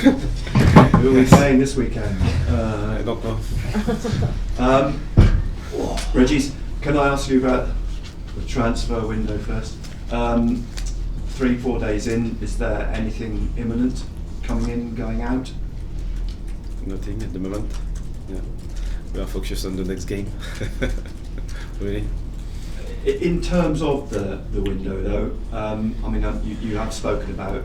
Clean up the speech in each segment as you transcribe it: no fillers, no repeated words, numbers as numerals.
Who are we playing this weekend? I don't know. Régis, can I ask you about the transfer window first? 3-4 days in, is there anything imminent coming in, going out? Nothing at the moment. Yeah. We are focused on the next game. Really. In terms of the window, though, I mean, you have spoken about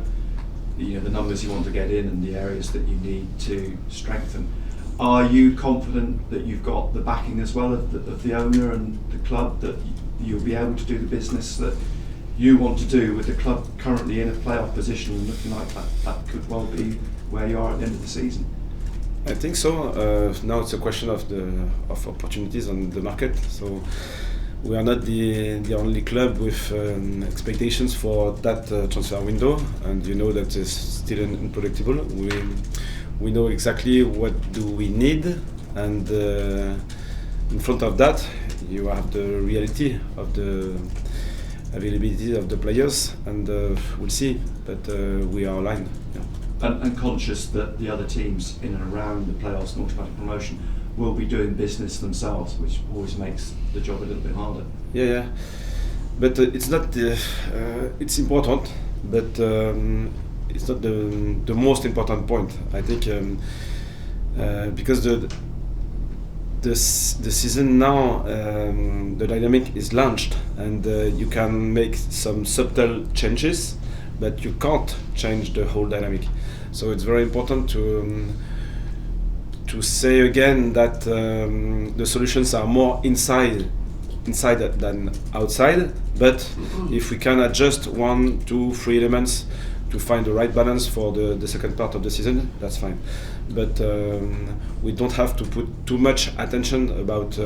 the numbers you want to get in and the areas that you need to strengthen. Are you confident that you've got the backing as well of the owner and the club, that you'll be able to do the business that you want to do with the club currently in a playoff position and looking like that could well be where you are at the end of the season? I think so. Now it's a question of opportunities on the market. So we are not the only club with expectations for that transfer window, and you know that is still unpredictable. We know exactly what do we need, and in front of that you have the reality of the availability of the players, and we'll see. But we are aligned. Yeah. And conscious that the other teams in and around the playoffs and automatic promotion will be doing business themselves, which always makes the job a little bit harder. Yeah. But it's not. It's important, but it's not the most important point. I think because the season now, the dynamic is launched, and you can make some subtle changes, but you can't change the whole dynamic. So it's very important to say again that the solutions are more inside than outside. But if we can adjust 1, 2, 3 elements to find the right balance for the second part of the season, that's fine. But we don't have to put too much attention about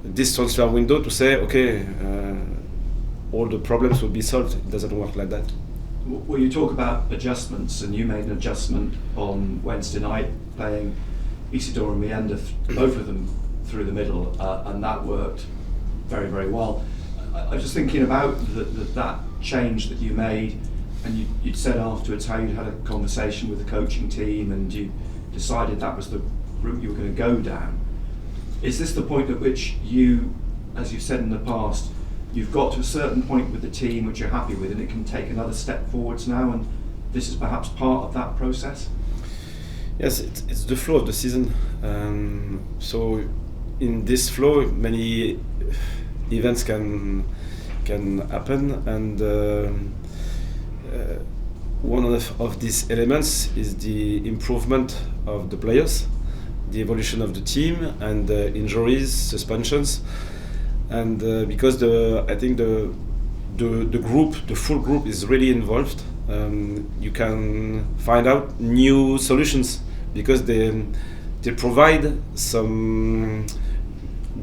this transfer window to say, okay, all the problems will be solved. It doesn't work like that. Well, you talk about adjustments, and you made an adjustment on Wednesday night, playing Isidore and Meander, both of them through the middle, and that worked very, very well. I was just thinking about that change that you made, and you'd said afterwards how you'd had a conversation with the coaching team and you decided that was the route you were going to go down. Is this the point at which you, as you've said in the past, you've got to a certain point with the team which you're happy with and it can take another step forwards now, and this is perhaps part of that process? Yes, it's the flow of the season. So in this flow, many events can happen, and one of these elements is the improvement of the players, the evolution of the team, and injuries, suspensions, and because I think the full group is really involved. You can find out new solutions because they provide some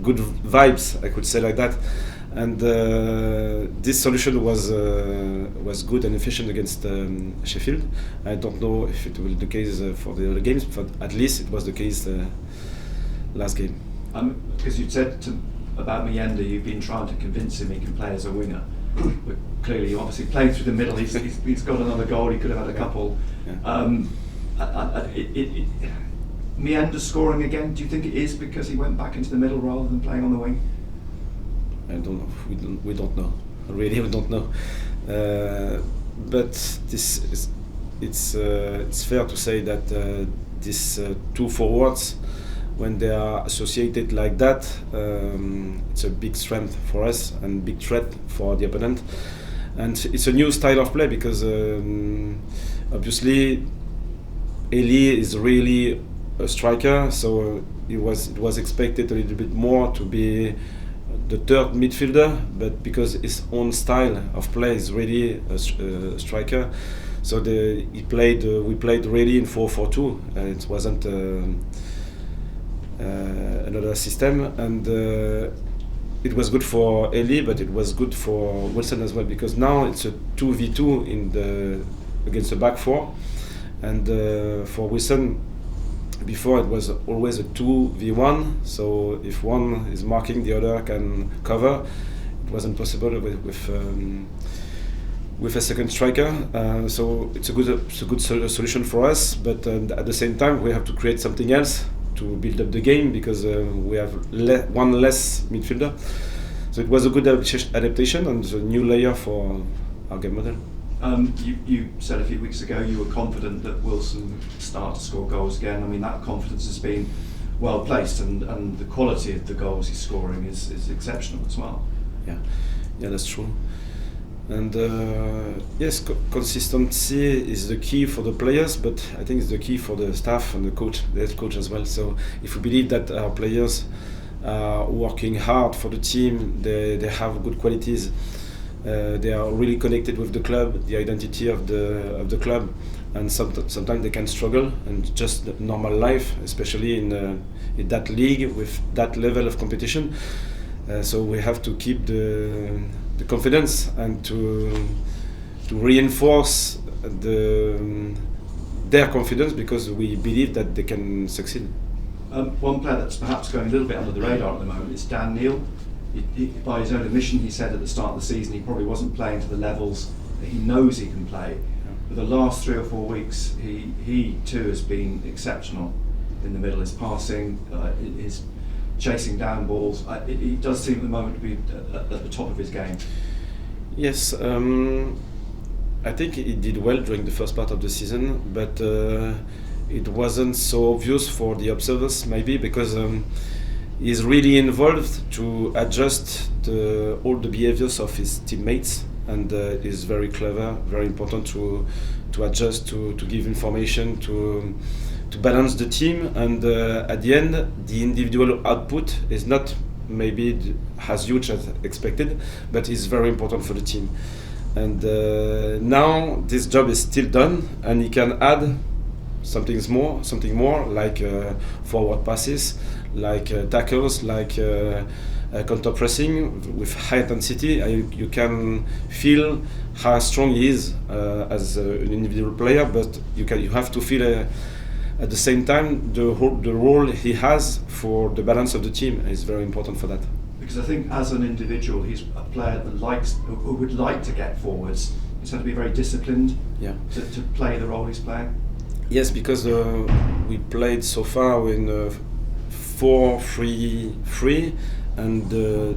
good vibes, I could say like that. And this solution was good and efficient against Sheffield. I don't know if it will be the case for the other games, but at least it was the case last game. Because you said about Meander, you've been trying to convince him he can play as a winger. But clearly, he obviously played through the middle. He's got another goal. He could have had a couple. Yeah. Meander scoring again. Do you think it is because he went back into the middle rather than playing on the wing? I don't know. We don't know. Really, we don't know. But it's fair to say that these two forwards, when they are associated like that, it's a big strength for us and big threat for the opponent. And it's a new style of play because obviously Eli is really a striker, so it was expected a little bit more to be the third midfielder, but because his own style of play is really a striker, so we played really in 4-4-2. It wasn't another system, and it was good for Eli, but it was good for Wilson as well, because now it's a 2v2 against the back four, and for Wilson, before it was always a 2v1, so if one is marking, the other can cover. It wasn't possible with with a second striker. So it's a good solution for us. But at the same time, we have to create something else to build up the game because we have one less midfielder. So it was a good adaptation and a new layer for our game model. You said a few weeks ago you were confident that Wilson would start to score goals again. I mean, that confidence has been well placed, and the quality of the goals he's scoring is exceptional as well. Yeah, that's true. And yes, consistency is the key for the players, but I think it's the key for the staff and the head coach as well. So if we believe that our players are working hard for the team, they have good qualities, they are really connected with the club, the identity of the club, and sometimes they can struggle and just the normal life, especially in that league with that level of competition. So we have to keep the confidence and to reinforce their confidence because we believe that they can succeed. One player that's perhaps going a little bit under the radar at the moment is Dan Neil. By his own admission, he said at the start of the season he probably wasn't playing to the levels that he knows he can play. But the last 3 or 4 weeks, he too has been exceptional in the middle. His passing, his chasing down balls. He does seem at the moment to be at the top of his game. Yes, I think he did well during the first part of the season, but it wasn't so obvious for the observers maybe because he's really involved to adjust all the behaviors of his teammates, and is very clever, very important to adjust, to give information, to balance the team, and at the end the individual output is not maybe as huge as expected, but is very important for the team. And now this job is still done, and he can add something more like forward passes, like tackles, like counter pressing with high intensity. You can feel how strong he is as an individual player, but you have to feel at the same time the role he has for the balance of the team is very important for that. Because I think as an individual, he's a player that who would like to get forwards. He's had to be very disciplined to play the role he's playing. Yes, because we played so far in 4-3-3, and the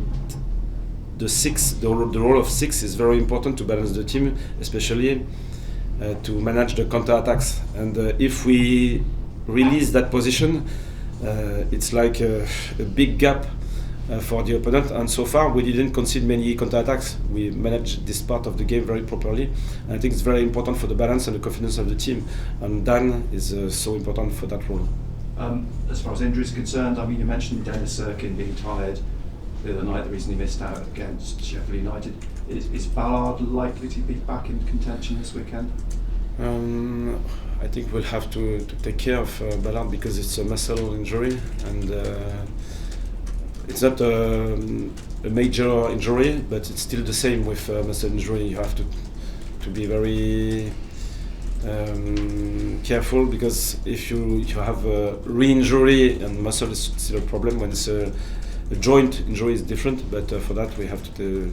role of 6 is very important to balance the team, especially to manage the counter attacks. And if we release that position, it's like a big gap for the opponent. And so far, we didn't concede many counter attacks. We managed this part of the game very properly. And I think it's very important for the balance and the confidence of the team. And Dan is so important for that role. As far as injuries are concerned, I mean, you mentioned Dennis Sirkin being tired the other night, the reason he missed out against Sheffield United. Is Ballard likely to be back in contention this weekend? I think we'll have to take care of Ballard because it's a muscle injury, and it's not a major injury, but it's still the same with muscle injury. You have to be very careful, because if you have a re-injury and muscle is still a problem. When it's a joint injury is different, but for that we have to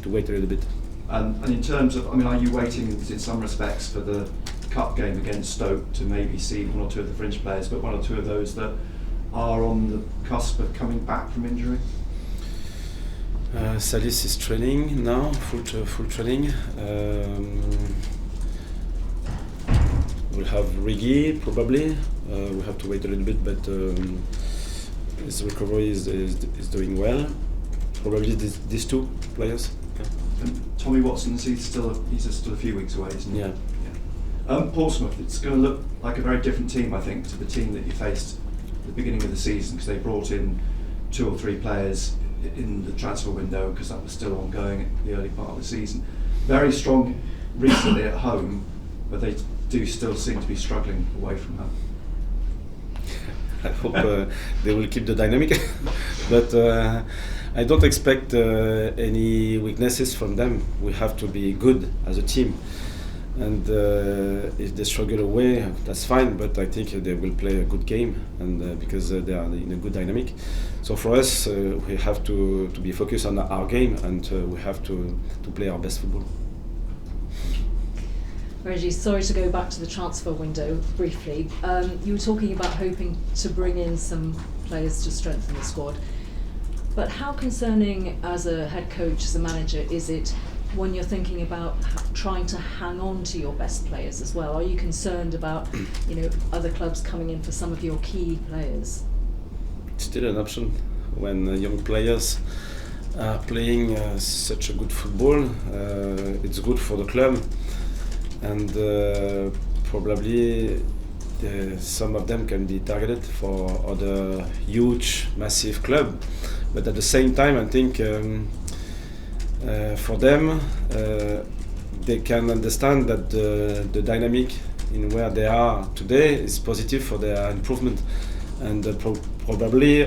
wait a little bit. And in terms of, I mean, are you waiting in some respects for the cup game against Stoke to maybe see one or two of the fringe players, but one or two of those that are on the cusp of coming back from injury? Salis is training now, full training. We'll have Régis probably. We have to wait a little bit, but his recovery is doing well. Probably these two players. And Tommy Watson, he's still a few weeks away, isn't he? Yeah. Portsmouth, it's going to look like a very different team, I think, to the team that you faced at the beginning of the season, because they brought in 2 or 3 players in the transfer window, because that was still ongoing at the early part of the season. Very strong recently at home, but they do still seem to be struggling away from home. I hope they will keep the dynamic, but I don't expect any weaknesses from them. We have to be good as a team, and if they struggle away, that's fine, but I think they will play a good game, and because they are in a good dynamic. So for us, we have to be focused on our game, and we have to play our best football. Régis, sorry to go back to the transfer window briefly. You were talking about hoping to bring in some players to strengthen the squad. But how concerning as a head coach, as a manager, is it when you're thinking about trying to hang on to your best players as well? Are you concerned about, other clubs coming in for some of your key players? It's still an option when young players are playing such a good football. It's good for the club, and probably some of them can be targeted for other huge, massive club. But at the same time, I think for them, they can understand that the dynamic in where they are today is positive for their improvement, and probably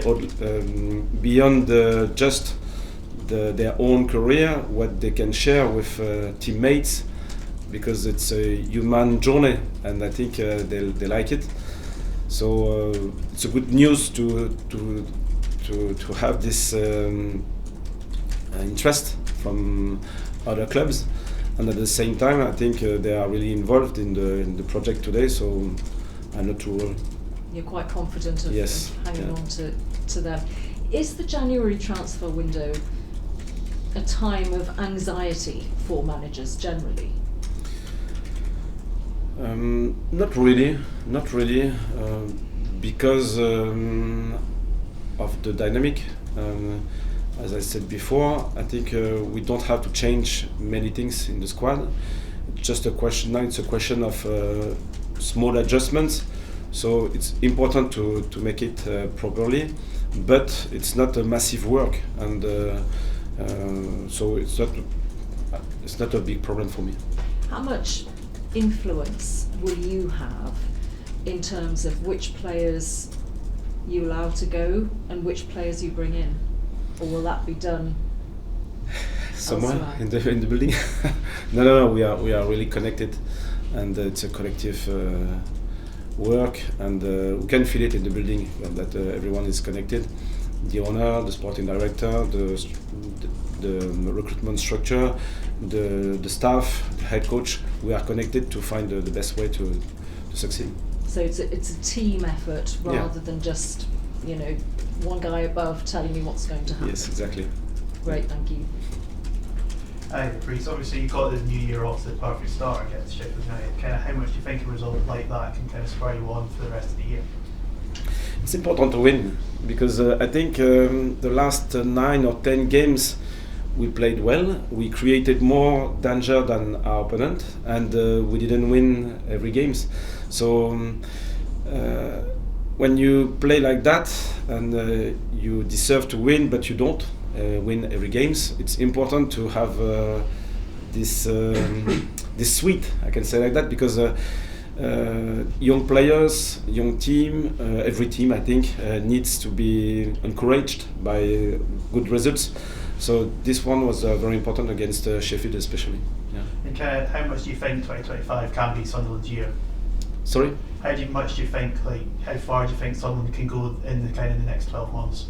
beyond just their own career, what they can share with teammates, because it's a human journey, and I think they like it. So it's a good news to have this interest from other clubs, and at the same time, I think they are really involved in the project today. So I'm not too worried. You're quite confident of, yes, of hanging on to them. Is the January transfer window a time of anxiety for managers generally? Not really, because of the dynamic. As I said before, I think we don't have to change many things in the squad. It's just a question now. It's a question of small adjustments. So it's important to make it properly, but it's not a massive work, and so it's not a big problem for me. How much influence will you have in terms of which players you allow to go and which players you bring in, or will that be done somewhere in the building? No. We are really connected, and it's a collective work, and we can feel it in the building that everyone is connected. The owner, the sporting director, the recruitment structure, the staff, the head coach. We are connected to find the best way to succeed. So it's a team effort rather than just one guy above telling you what's going to happen. Yes, exactly. Great, thank you. Hi, Bris. Obviously, you got the new year off to the perfect start against Sheffield United. Kind of, how much do you think a result like that can kind of spur you on for the rest of the year? It's important to win, because I think the last 9 or 10 games we played well. We created more danger than our opponent, and we didn't win every games. So when you play like that, and you deserve to win, but you don't win every games, it's important to have this sweet, I can say like that, because young players, young team, every team I think needs to be encouraged by good results. So this one was very important against Sheffield especially. Yeah. And kind of, how much do you think 2025 can be Sunderland's year? Sorry? How much do you think, how far do you think Sunderland can go in the next 12 months?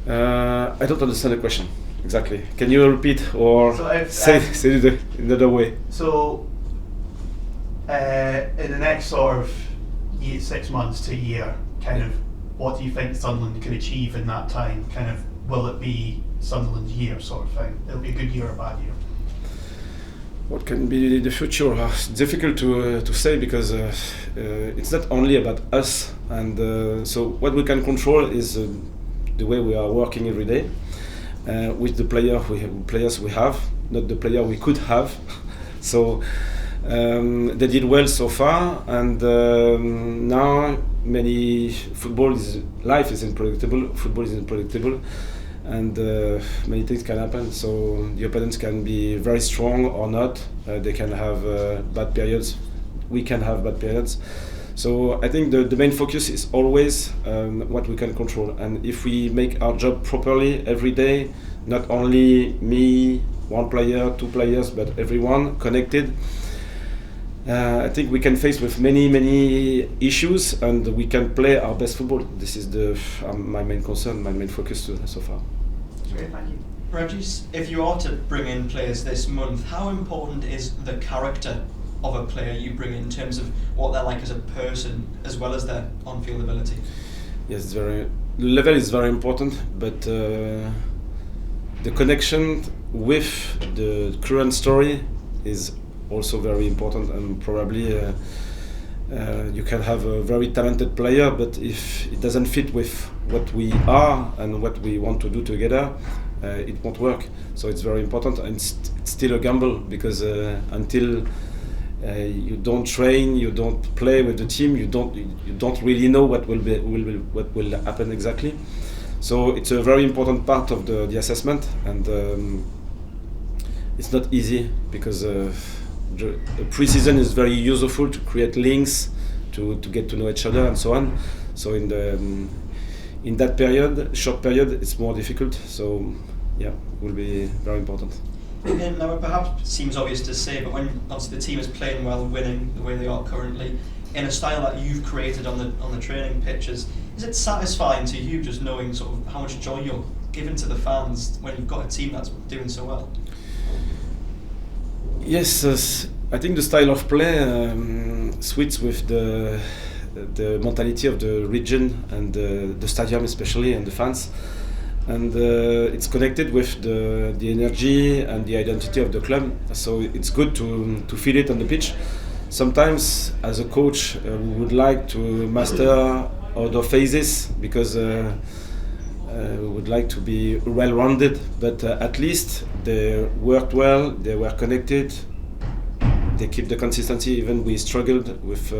I don't understand the question exactly. Can you repeat or say it another way? So, in the next sort of 6 months to a year, kind of, what do you think Sunderland can achieve in that time? Kind of, will it be Sunderland's year sort of thing? It'll be a good year or a bad year? What can be the future? It's difficult to say, because it's not only about us, and so what we can control is the way we are working every day with the players we have, not the player we could have. So they did well so far, and now life is unpredictable. Football is unpredictable, and many things can happen. So the opponents can be very strong or not. They can have bad periods. We can have bad periods. So I think the main focus is always what we can control. And if we make our job properly every day, not only me, one player, 2 players, but everyone connected, I think we can face with many issues, and we can play our best football. This is my main concern, my main focus so far. Great, thank you. Régis, if you are to bring in players this month, how important is the character of a player you bring in terms of what they're like as a person as well as their on-field ability? Yes, level is very important, but the connection with the current story is also very important, and probably you can have a very talented player, but if it doesn't fit with what we are and what we want to do together, it won't work. So it's very important, and it's still a gamble, because until you don't train, you don't play with the team, you don't really know what will happen exactly. So it's a very important part of the assessment, and it's not easy, because the pre-season is very useful to create links, to get to know each other and so on. So in that period, short period, it's more difficult. So yeah, it will be very important. Now, it perhaps seems obvious to say, but when obviously the team is playing well, winning the way they are currently, in a style that you've created on the training pitches, is it satisfying to you just knowing sort of how much joy you're giving to the fans when you've got a team that's doing so well? Yes, I think the style of play suits with the mentality of the region and the stadium especially, and the fans. And it's connected with the energy and the identity of the club, so it's good to feel it on the pitch. Sometimes, as a coach, we would like to master other phases, because we would like to be well-rounded, but at least they worked well, they were connected, they keep the consistency. Even we struggled with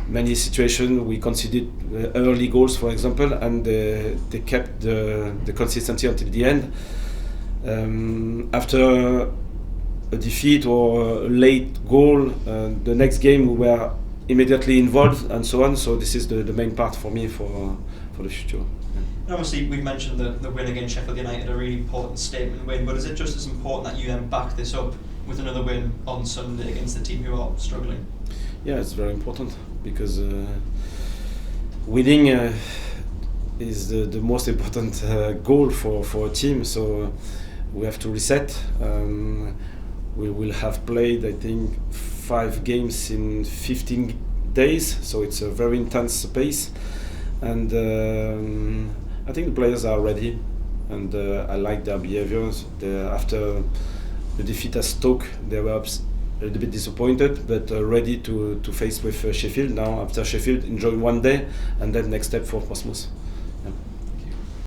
many situations, we conceded early goals, for example, and they kept the consistency until the end. After a defeat or a late goal, the next game we were immediately involved and so on. So this is the main part for me for the future. And obviously we've mentioned the win against Sheffield United, a really important statement win, but is it just as important that you then back this up with another win on Sunday against the team who are struggling? Yeah, it's very important, because winning is the most important goal for a team. So we have to reset. We will have played, I think, 5 games in 15 days, so it's a very intense pace. And I think the players are ready, and I like their behaviors. After the defeat at Stoke, they were a little bit disappointed, but ready to face with Sheffield. Now, after Sheffield, enjoy one day, and then next step for Portsmouth.